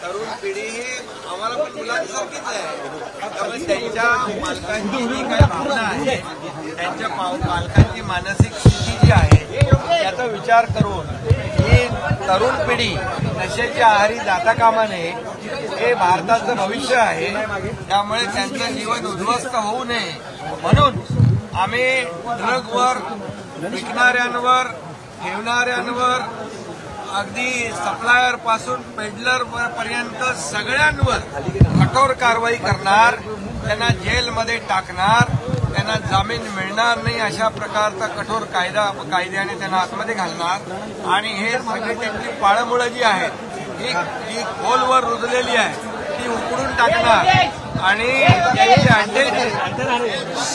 तरुण पिढी ही आम्हाला पण मुलांसारखीच आहे। त्यामुळे त्यांच्या मालकांची जी काही भावना आहे, त्यांच्या मालकांची मानसिक स्थिती जी आहे याचा विचार करून ही तरुण पिढी नशेच्या आहारी जाता कामा नये। हे भारताचं भविष्य आहे, त्यामुळे त्यांचं जीवन उद्ध्वस्त होऊ नये म्हणून आम्ही ड्रगवर, विकणाऱ्यांवर, ठेवणाऱ्यांवर, अगदी सप्लायर पासून पेडलर पर्यंत सगळ्यांवर कठोर कारवाई करणार, त्यांना जेलमध्ये टाकणार, त्यांना जामीन मिळणार नाही अशा प्रकारचा कठोर कायद्याने त्यांना आतमध्ये घालणार आणि हे सगळे त्यांची पाळंमुळं जी आहेत जी खोलवर रुजलेली आहे ती उकडून टाकणार आणि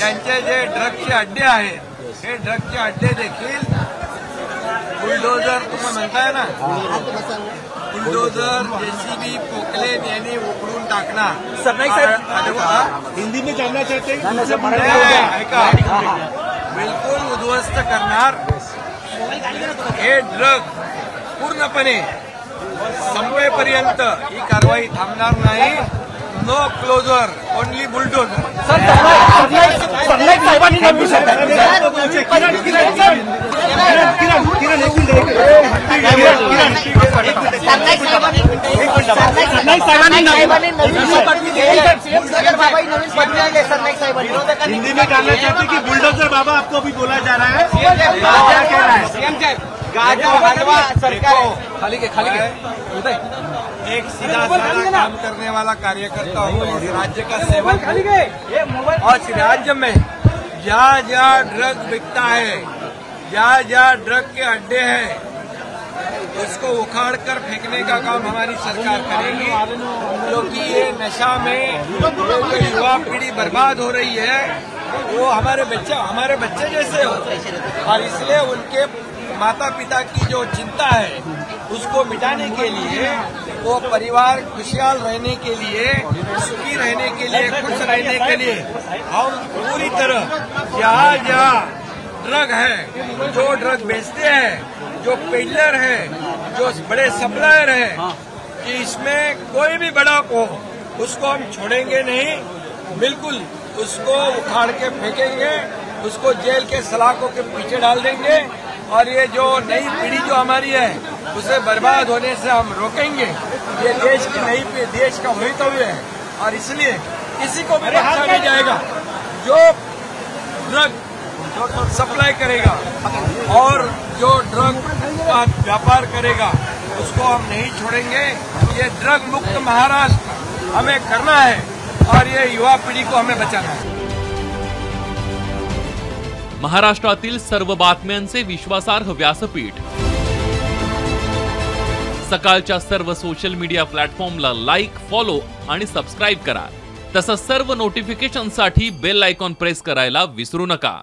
त्यांचे जे ड्रगचे अड्डे आहेत हे ड्रगचे अड्डे देखील बुलडोजर तुम्ही म्हणताय ना, बुलडोजर, जेसीबी, पोकलेन यांनी उकडून टाकणार। सरनाईक साहेब हिंदी में जानना चाहते हैं, ऐका, बिलकुल उद्ध्वस्त करणार। हे ड्रग पूर्णपणे संपेपर्यंत ही कारवाई थांबणार नाही। No closure, only bulldozer. Sarnaik साहेबांनी हिंदी में जानना चाहते कि बुलडोजर बाबा आपको भी बोला जा रहा है, क्या कह रहा है? गाजा हलवा सरकार खाली के एक सीधा साधा काम करने वाला कार्यकर्ता हूँ इस राज्य का सेवक और इस राज्य में जहाँ जहाँ ड्रग बिकता है, जहाँ जहाँ ड्रग के अड्डे हैं, उसको उखाड़ कर फेंकने का काम हमारी सरकार करेगी, क्योंकि ये नशा में जो युवा पीढ़ी बर्बाद हो रही है वो हमारे बच्चे जैसे हो, और इसलिए उनके माता पिता की जो चिंता है उसको मिटाने के लिए, वो परिवार खुशहाल रहने के लिए, सुखी रहने के लिए, खुश रहने के लिए हम पूरी तरह जहाँ जहाँ ड्रग है, जो ड्रग बेचते हैं, जो पेडलर है, जो बड़े सप्लायर है, कि इसमें कोई भी बड़ा हो उसको हम छोड़ेंगे नहीं, बिल्कुल उसको उखाड़ के फेंकेंगे, उसको जेल के सलाखों के पीछे डाल देंगे और ये जो नई पीढ़ी जो हमारी है उसे बर्बाद होने से हम रोकेंगे। ये देश की देश का भवितव्य है और इसलिए किसी को भी बख्शा नहीं जाएगा। जो ड्रग सप्लाई करेगा और जो ड्रग का व्यापार करेगा उसको हम नहीं छोड़ेंगे। ये ड्रग मुक्त महाराष्ट्र हमें करना है और ये युवा पीढ़ी को हमें बचाना है। महाराष्ट्रातील सर्व बातम्यांचे विश्वासार्ह व्यासपीठ, सकाळच्या सर्व सोशल मीडिया प्लॅटफॉर्मला लाईक, फॉलो आणि सबस्क्राईब करा। तसंच सर्व नोटिफिकेशनसाठी बेल आयकॉन प्रेस करायला विसरू नका।